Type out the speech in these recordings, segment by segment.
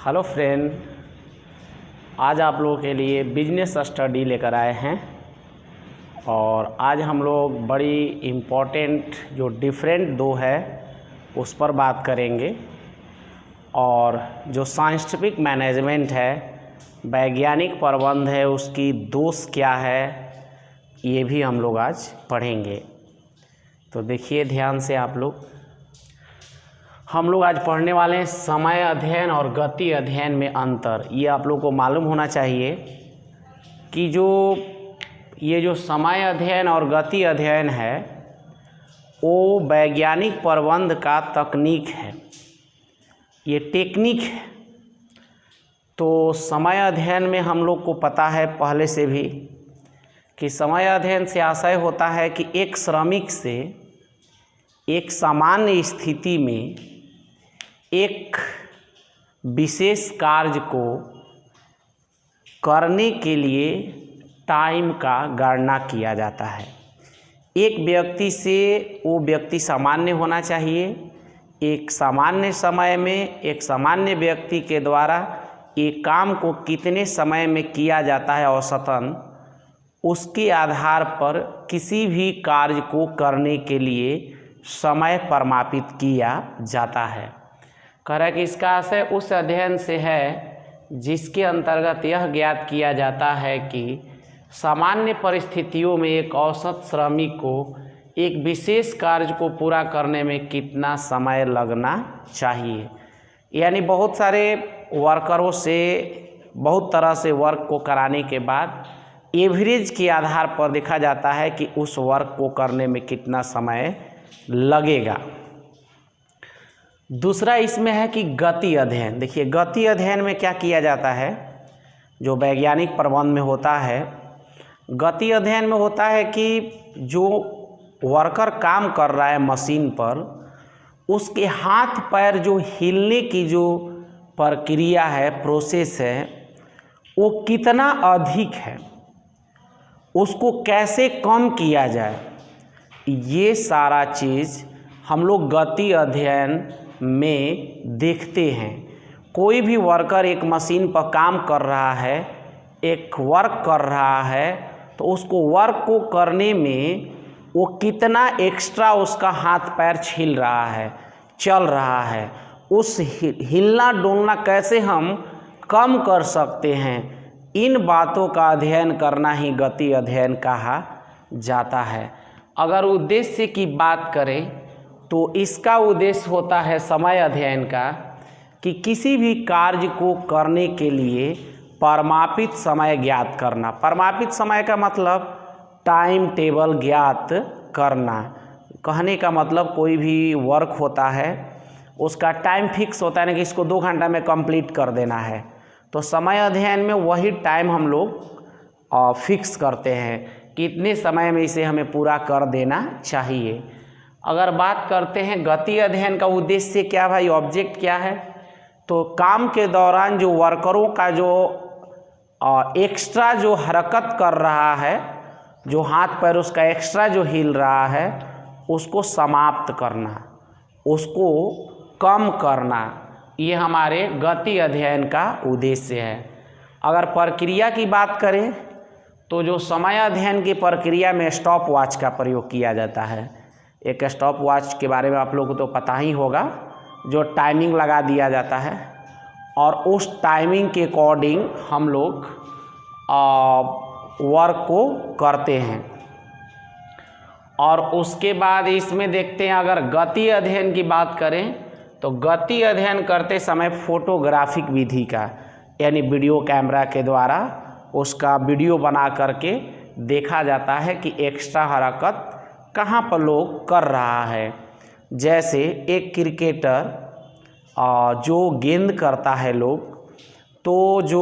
Hello friend, आज आप लोगों के लिए बिजनेस स्टडी लेकर आए हैं और आज हम लोग बड़ी इम्पोर्टेंट जो डिफरेंट दो है उस पर बात करेंगे। और जो साइंटिफिक मैनेजमेंट है, वैज्ञानिक प्रबंध है, उसकी दोष क्या है ये भी हम लोग आज पढ़ेंगे। तो देखिए ध्यान से आप लोग, हम लोग आज पढ़ने वाले हैं समय अध्ययन और गति अध्ययन में अंतर। ये आप लोग को मालूम होना चाहिए कि ये जो समय अध्ययन और गति अध्ययन है वो वैज्ञानिक प्रबंध का तकनीक है, ये टेक्निक है। तो समय अध्ययन में हम लोग को पता है पहले से भी कि समय अध्ययन से आशय होता है कि एक श्रमिक से एक सामान्य स्थिति में एक विशेष कार्य को करने के लिए टाइम का गणना किया जाता है। एक व्यक्ति से वो व्यक्ति सामान्य होना चाहिए, एक सामान्य समय में एक सामान्य व्यक्ति के द्वारा एक काम को कितने समय में किया जाता है औसतन, उसके आधार पर किसी भी कार्य को करने के लिए समय परिमापित किया जाता है। कह रहा है कि इसका आशय उस अध्ययन से है जिसके अंतर्गत यह ज्ञात किया जाता है कि सामान्य परिस्थितियों में एक औसत श्रमिक को एक विशेष कार्य को पूरा करने में कितना समय लगना चाहिए। यानी बहुत सारे वर्करों से बहुत तरह से वर्क को कराने के बाद एवरेज के आधार पर देखा जाता है कि उस वर्क को करने में कितना समय लगेगा। दूसरा इसमें है कि गति अध्ययन। देखिए गति अध्ययन में क्या किया जाता है, जो वैज्ञानिक प्रबंध में होता है, गति अध्ययन में होता है कि जो वर्कर काम कर रहा है मशीन पर, उसके हाथ पैर जो हिलने की जो प्रक्रिया है, प्रोसेस है, वो कितना अधिक है, उसको कैसे कम किया जाए, ये सारा चीज़ हम लोग गति अध्ययन में देखते हैं। कोई भी वर्कर एक मशीन पर काम कर रहा है, एक वर्क कर रहा है, तो उसको वर्क को करने में वो कितना एक्स्ट्रा उसका हाथ पैर हिल रहा है, चल रहा है, उस हिलना डोलना कैसे हम कम कर सकते हैं, इन बातों का अध्ययन करना ही गति अध्ययन कहा जाता है। अगर उद्देश्य की बात करें तो इसका उद्देश्य होता है समय अध्ययन का कि किसी भी कार्य को करने के लिए परिमापित समय ज्ञात करना। परिमापित समय का मतलब टाइम टेबल ज्ञात करना। कहने का मतलब कोई भी वर्क होता है उसका टाइम फिक्स होता है ना कि इसको 2 घंटा में कंप्लीट कर देना है। तो समय अध्ययन में वही टाइम हम लोग फिक्स करते हैं कि इतने समय में इसे हमें पूरा कर देना चाहिए। अगर बात करते हैं गति अध्ययन का उद्देश्य क्या भाई, ऑब्जेक्ट क्या है, तो काम के दौरान जो वर्करों का जो एक्स्ट्रा जो हरकत कर रहा है, जो हाथ पैर उसका एक्स्ट्रा जो हिल रहा है, उसको समाप्त करना, उसको कम करना, ये हमारे गति अध्ययन का उद्देश्य है। अगर प्रक्रिया की बात करें तो जो समय अध्ययन की प्रक्रिया में स्टॉप वॉच का प्रयोग किया जाता है। एक स्टॉप वॉच के बारे में आप लोगों को तो पता ही होगा, जो टाइमिंग लगा दिया जाता है और उस टाइमिंग के अकॉर्डिंग हम लोग वर्क को करते हैं। और उसके बाद इसमें देखते हैं, अगर गति अध्ययन की बात करें तो गति अध्ययन करते समय फोटोग्राफिक विधि का, यानी वीडियो कैमरा के द्वारा उसका वीडियो बना करके देखा जाता है कि एक्स्ट्रा हरकत कहाँ पर लोग कर रहा है। जैसे एक क्रिकेटर जो गेंद करता है लोग, तो जो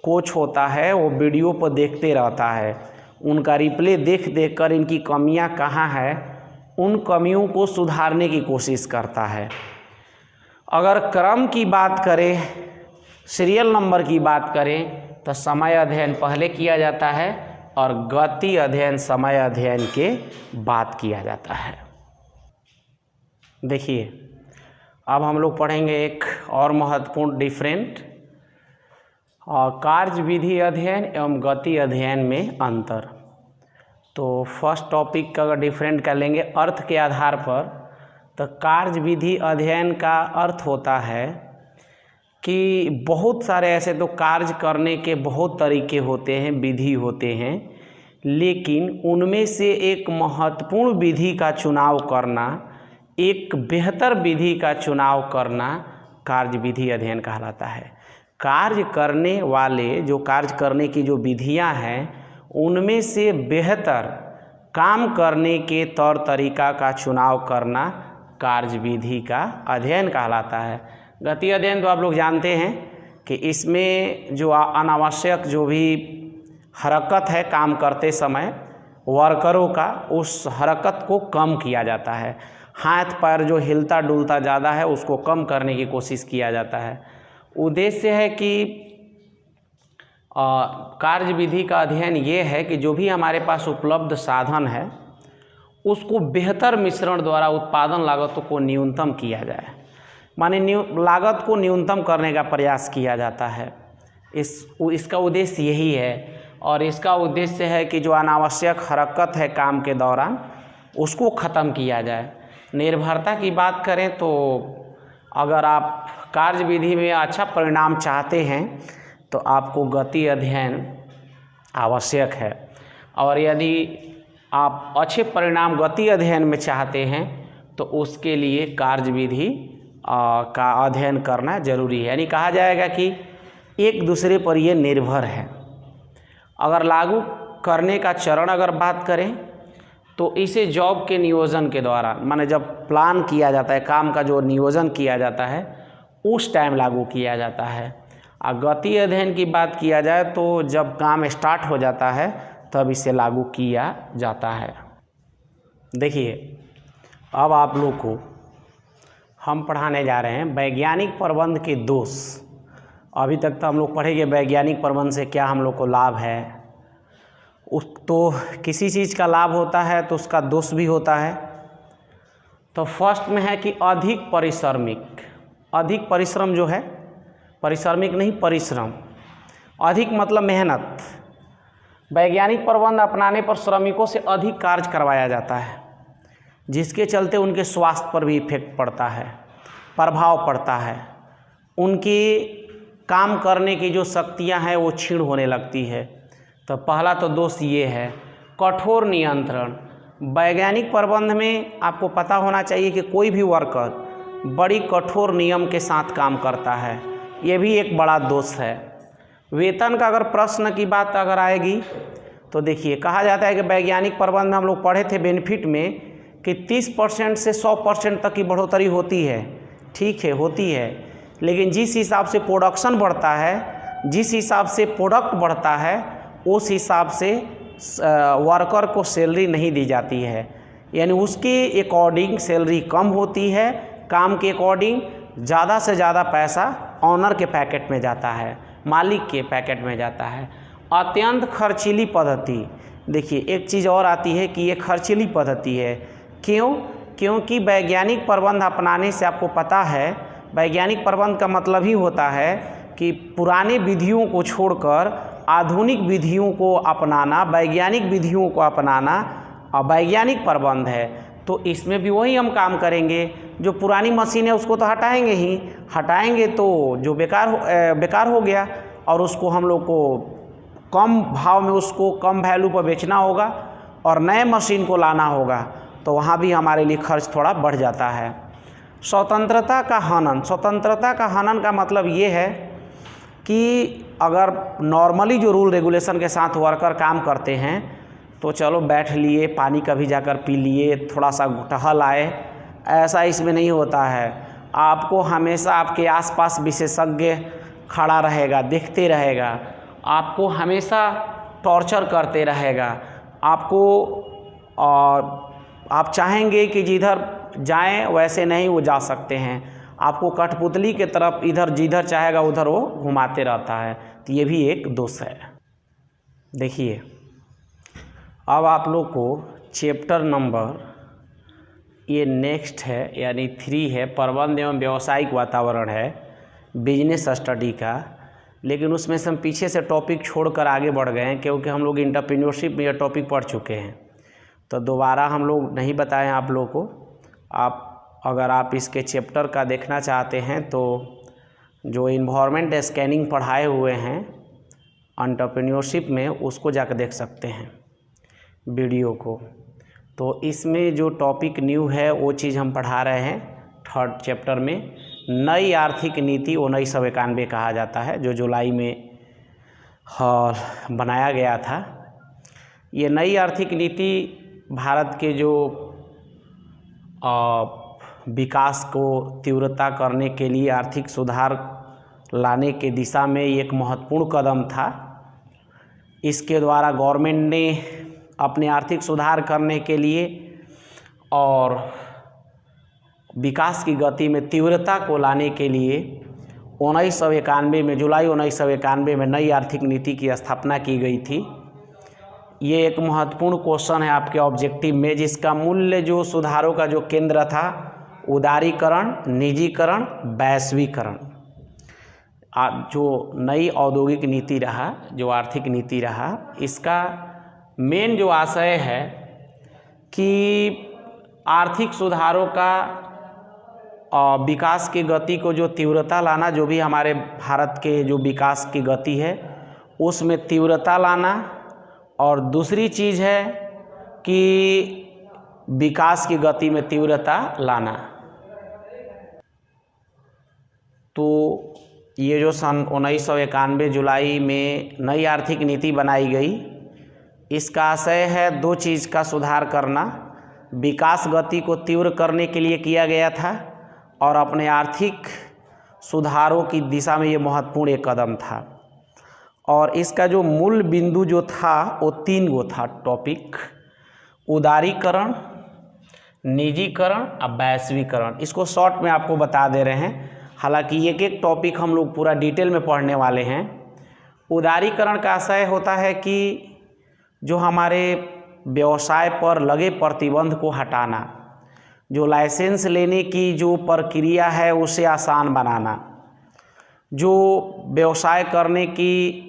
कोच होता है वो वीडियो पर देखते रहता है, उनका रिप्ले देख देख कर इनकी कमियां कहाँ है, उन कमियों को सुधारने की कोशिश करता है। अगर क्रम की बात करें, सीरियल नंबर की बात करें, तो समय अध्ययन पहले किया जाता है और गति अध्ययन समय अध्ययन के बाद किया जाता है। देखिए अब हम लोग पढ़ेंगे एक और महत्वपूर्ण डिफरेंट और कार्य विधि अध्ययन एवं गति अध्ययन में अंतर। तो फर्स्ट टॉपिक का अगर डिफरेंट कर लेंगे अर्थ के आधार पर, तो कार्य विधि अध्ययन का अर्थ होता है कि बहुत सारे ऐसे तो कार्य करने के बहुत तरीके होते हैं, विधि होते हैं, लेकिन उनमें से एक महत्वपूर्ण विधि का चुनाव करना, एक बेहतर विधि का चुनाव करना कार्य विधि अध्ययन कहलाता है। कार्य करने वाले जो कार्य करने की जो विधियां हैं उनमें से बेहतर काम करने के तौर तरीका का चुनाव करना कार्य विधि का अध्ययन कहलाता है। गति अध्ययन तो आप लोग जानते हैं कि इसमें जो अनावश्यक जो भी हरकत है काम करते समय वर्करों का, उस हरकत को कम किया जाता है। हाथ पैर जो हिलता डुलता ज़्यादा है उसको कम करने की कोशिश किया जाता है। उद्देश्य है कि कार्य विधि का अध्ययन ये है कि जो भी हमारे पास उपलब्ध साधन है उसको बेहतर मिश्रण द्वारा उत्पादन लागतों को न्यूनतम किया जाए, माने लागत को न्यूनतम करने का प्रयास किया जाता है। इसका उद्देश्य यही है। और इसका उद्देश्य है कि जो अनावश्यक हरकत है काम के दौरान उसको ख़त्म किया जाए। निर्भरता की बात करें तो अगर आप कार्य विधि में अच्छा परिणाम चाहते हैं तो आपको गति अध्ययन आवश्यक है, और यदि आप अच्छे परिणाम गति अध्ययन में चाहते हैं तो उसके लिए कार्य विधि का अध्ययन करना जरूरी है। यानी कहा जाएगा कि एक दूसरे पर ये निर्भर है। अगर लागू करने का चरण अगर बात करें तो इसे जॉब के नियोजन के द्वारा, माने जब प्लान किया जाता है, काम का जो नियोजन किया जाता है उस टाइम लागू किया जाता है। और गति अध्ययन की बात किया जाए तो जब काम स्टार्ट हो जाता है तब इसे लागू किया जाता है। देखिए, अब आप लोग को हम पढ़ाने जा रहे हैं वैज्ञानिक प्रबंध के दोष। अभी तक तो हम लोग पढ़ेंगे वैज्ञानिक प्रबंध से क्या हम लोग को लाभ है। तो किसी चीज़ का लाभ होता है तो उसका दोष भी होता है। तो फर्स्ट में है कि अधिक परिश्रम जो है, परिश्रमिक नहीं परिश्रम, अधिक मतलब मेहनत। वैज्ञानिक प्रबंध अपनाने पर श्रमिकों से अधिक कार्य करवाया जाता है, जिसके चलते उनके स्वास्थ्य पर भी इफेक्ट पड़ता है, प्रभाव पड़ता है। उनकी काम करने की जो शक्तियां हैं वो क्षीण होने लगती है। तो पहला तो दोष ये है कठोर नियंत्रण। वैज्ञानिक प्रबंध में आपको पता होना चाहिए कि कोई भी वर्कर बड़ी कठोर नियम के साथ काम करता है, ये भी एक बड़ा दोष है। वेतन का अगर प्रश्न की बात अगर आएगी तो देखिए, कहा जाता है कि वैज्ञानिक प्रबंध में हम लोग पढ़े थे बेनिफिट में कि 30% से 100% तक की बढ़ोतरी होती है। ठीक है, होती है, लेकिन जिस हिसाब से प्रोडक्शन बढ़ता है, जिस हिसाब से प्रोडक्ट बढ़ता है, उस हिसाब से वर्कर को सैलरी नहीं दी जाती है। यानी उसके अकॉर्डिंग सैलरी कम होती है, काम के अकॉर्डिंग ज़्यादा से ज़्यादा पैसा ऑनर के पैकेट में जाता है, मालिक के पैकेट में जाता है। अत्यंत खर्चीली पद्धति। देखिए, एक चीज़ और आती है कि ये खर्चीली पद्धति है। क्यों? क्योंकि वैज्ञानिक प्रबंध अपनाने से आपको पता है, वैज्ञानिक प्रबंध का मतलब ही होता है कि पुराने विधियों को छोड़कर आधुनिक विधियों को अपनाना, वैज्ञानिक विधियों को अपनाना और वैज्ञानिक प्रबंध है। तो इसमें भी वही हम काम करेंगे। जो पुरानी मशीन है उसको तो हटाएंगे तो जो बेकार हो गया, और उसको हम लोग को कम भाव में, उसको कम वैल्यू पर बेचना होगा और नए मशीन को लाना होगा, तो वहाँ भी हमारे लिए खर्च थोड़ा बढ़ जाता है। स्वतंत्रता का हनन। स्वतंत्रता का हनन का मतलब ये है कि अगर नॉर्मली जो रूल रेगुलेशन के साथ वर्कर काम करते हैं तो चलो बैठ लिए, पानी कभी जाकर पी लिए, थोड़ा सा टहल आए, ऐसा इसमें नहीं होता है। आपको हमेशा आपके आसपास विशेषज्ञ खड़ा रहेगा, देखते रहेगा, आपको हमेशा टॉर्चर करते रहेगा। आप चाहेंगे कि जिधर जाएं वैसे नहीं वो जा सकते हैं, आपको कठपुतली के तरफ इधर जिधर चाहेगा उधर वो घुमाते रहता है। तो ये भी एक दोष है। देखिए, अब आप लोग को चैप्टर नंबर ये नेक्स्ट है, यानी 3 है, प्रबंध एवं व्यावसायिक वातावरण है। बिजनेस स्टडी का, लेकिन उसमें से हम पीछे से टॉपिक छोड़कर आगे बढ़ गए हैं क्योंकि हम लोग एंटरप्रेन्योरशिप में यह टॉपिक पढ़ चुके हैं, तो दोबारा हम लोग नहीं बताएं आप लोगों को। अगर आप इसके चैप्टर का देखना चाहते हैं तो जो इन्वायरमेंट स्कैनिंग पढ़ाए हुए हैं एंटरप्रेन्योरशिप में, उसको जाकर देख सकते हैं वीडियो को। तो इसमें जो टॉपिक न्यू है वो चीज़ हम पढ़ा रहे हैं 3rd चैप्टर में। नई आर्थिक नीति 1991 कहा जाता है, जो जुलाई में बनाया गया था। ये नई आर्थिक नीति भारत के जो विकास को तीव्रता करने के लिए, आर्थिक सुधार लाने के दिशा में एक महत्वपूर्ण कदम था। इसके द्वारा गवर्नमेंट ने अपने आर्थिक सुधार करने के लिए और विकास की गति में तीव्रता को लाने के लिए 1991 में, जुलाई 1991 में नई आर्थिक नीति की स्थापना की गई थी। ये एक महत्वपूर्ण क्वेश्चन है आपके ऑब्जेक्टिव में, जिसका मूल्य जो सुधारों का जो केंद्र था, उदारीकरण, निजीकरण, वैश्वीकरण। जो नई औद्योगिक नीति रहा, जो आर्थिक नीति रहा, इसका मेन जो आशय है कि आर्थिक सुधारों का विकास की गति को जो तीव्रता लाना, जो भी हमारे भारत के जो विकास की गति है उसमें तीव्रता लाना, और दूसरी चीज़ है कि विकास की गति में तीव्रता लाना। तो ये जो सन 1991 जुलाई में नई आर्थिक नीति बनाई गई, इसका आशय है 2 चीज़ का सुधार करना। विकास गति को तीव्र करने के लिए किया गया था और अपने आर्थिक सुधारों की दिशा में ये महत्वपूर्ण एक कदम था। और इसका जो मूल बिंदु जो था वो 3 गो था टॉपिक: उदारीकरण, निजीकरण और वैश्वीकरण। इसको शॉर्ट में आपको बता दे रहे हैं, हालांकि एक एक टॉपिक हम लोग पूरा डिटेल में पढ़ने वाले हैं। उदारीकरण का आशय होता है कि जो हमारे व्यवसाय पर लगे प्रतिबंध को हटाना, जो लाइसेंस लेने की जो प्रक्रिया है उसे आसान बनाना, जो व्यवसाय करने की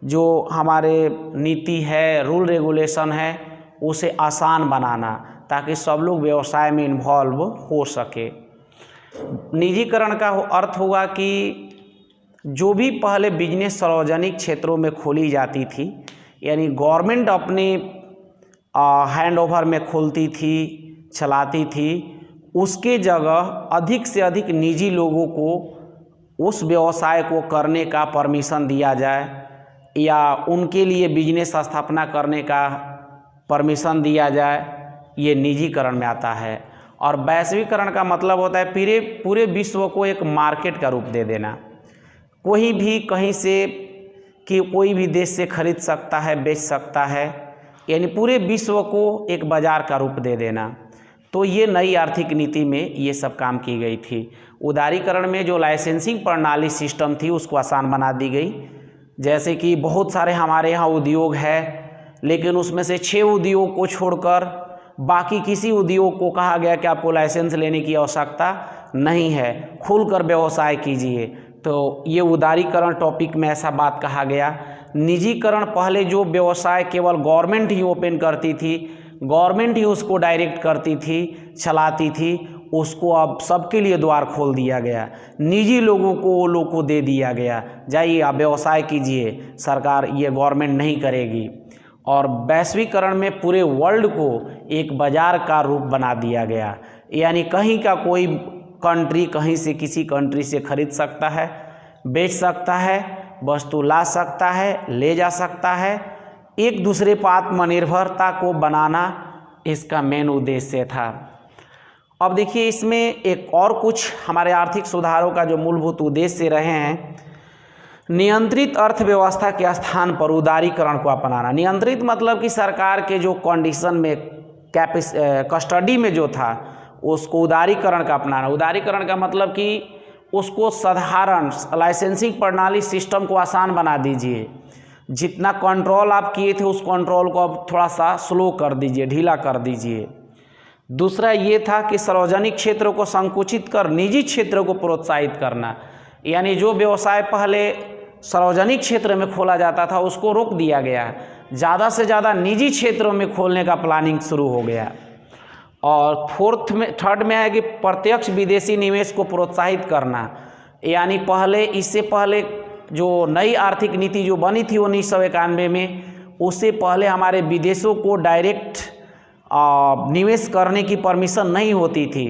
जो हमारे नीति है, रूल रेगुलेशन है, उसे आसान बनाना ताकि सब लोग व्यवसाय में इन्वॉल्व हो सके। निजीकरण का अर्थ होगा कि जो भी पहले बिजनेस सार्वजनिक क्षेत्रों में खोली जाती थी, यानी गवर्नमेंट अपने हैंडओवर में खोलती थी, चलाती थी, उसके जगह अधिक से अधिक निजी लोगों को उस व्यवसाय को करने का परमिशन दिया जाए या उनके लिए बिजनेस स्थापना करने का परमिशन दिया जाए, ये निजीकरण में आता है। और वैश्वीकरण का मतलब होता है पूरे विश्व को एक मार्केट का रूप दे देना। कोई भी कहीं से कि कोई भी देश से खरीद सकता है, बेच सकता है, यानी पूरे विश्व को एक बाज़ार का रूप दे देना। तो ये नई आर्थिक नीति में ये सब काम की गई थी। उदारीकरण में जो लाइसेंसिंग प्रणाली सिस्टम थी उसको आसान बना दी गई। जैसे कि बहुत सारे हमारे यहाँ उद्योग है, लेकिन उसमें से 6 उद्योग को छोड़कर बाकी किसी उद्योग को कहा गया कि आपको लाइसेंस लेने की आवश्यकता नहीं है, खुलकर व्यवसाय कीजिए। तो ये उदारीकरण टॉपिक में ऐसा बात कहा गया। निजीकरण, पहले जो व्यवसाय केवल गवर्नमेंट ही ओपन करती थी, गवर्नमेंट ही उसको डायरेक्ट करती थी, चलाती थी, उसको अब सबके लिए द्वार खोल दिया गया। निजी लोगों को वो लोग को दे दिया गया, जाइए आप व्यवसाय कीजिए, सरकार ये गवर्नमेंट नहीं करेगी। और वैश्वीकरण में पूरे वर्ल्ड को एक बाज़ार का रूप बना दिया गया, यानी कहीं का कोई कंट्री कहीं से किसी कंट्री से खरीद सकता है, बेच सकता है, वस्तु ला सकता है, ले जा सकता है। एक दूसरे पर आत्मनिर्भरता को बनाना इसका मेन उद्देश्य था। अब देखिए इसमें एक और कुछ हमारे आर्थिक सुधारों का जो मूलभूत उद्देश्य रहे हैं। नियंत्रित अर्थव्यवस्था के स्थान पर उदारीकरण को अपनाना। नियंत्रित मतलब कि सरकार के जो कंडीशन में कस्टडी में जो था उसको उदारीकरण का अपनाना। उदारीकरण का मतलब कि उसको साधारण लाइसेंसिंग प्रणाली सिस्टम को आसान बना दीजिए। जितना कंट्रोल आप किए थे उस कंट्रोल को अब थोड़ा सा स्लो कर दीजिए, ढीला कर दीजिए। दूसरा ये था कि सार्वजनिक क्षेत्रों को संकुचित कर निजी क्षेत्रों को प्रोत्साहित करना, यानी जो व्यवसाय पहले सार्वजनिक क्षेत्र में खोला जाता था उसको रोक दिया गया, ज़्यादा से ज़्यादा निजी क्षेत्रों में खोलने का प्लानिंग शुरू हो गया। और थर्ड में है कि प्रत्यक्ष विदेशी निवेश को प्रोत्साहित करना, यानी इससे पहले जो नई आर्थिक नीति जो बनी थी 1991 में, उससे पहले हमारे विदेशों को डायरेक्ट निवेश करने की परमिशन नहीं होती थी,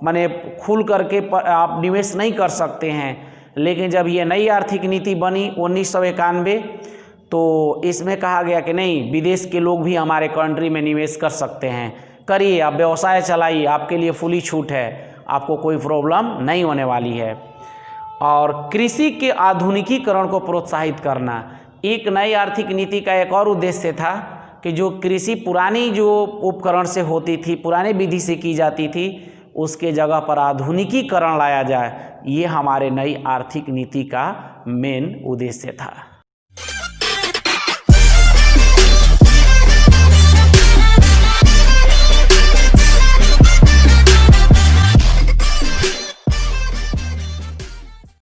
माने खुल करके आप निवेश नहीं कर सकते हैं। लेकिन जब ये नई आर्थिक नीति बनी 1991, तो इसमें कहा गया कि नहीं, विदेश के लोग भी हमारे कंट्री में निवेश कर सकते हैं, करिए, आप व्यवसाय चलाइए, आपके लिए फुली छूट है, आपको कोई प्रॉब्लम नहीं होने वाली है। और कृषि के आधुनिकीकरण को प्रोत्साहित करना, एक नई आर्थिक नीति का एक और उद्देश्य था कि जो कृषि पुरानी जो उपकरण से होती थी, पुराने विधि से की जाती थी, उसके जगह पर आधुनिकीकरण लाया जाए। ये हमारे नई आर्थिक नीति का मेन उद्देश्य था।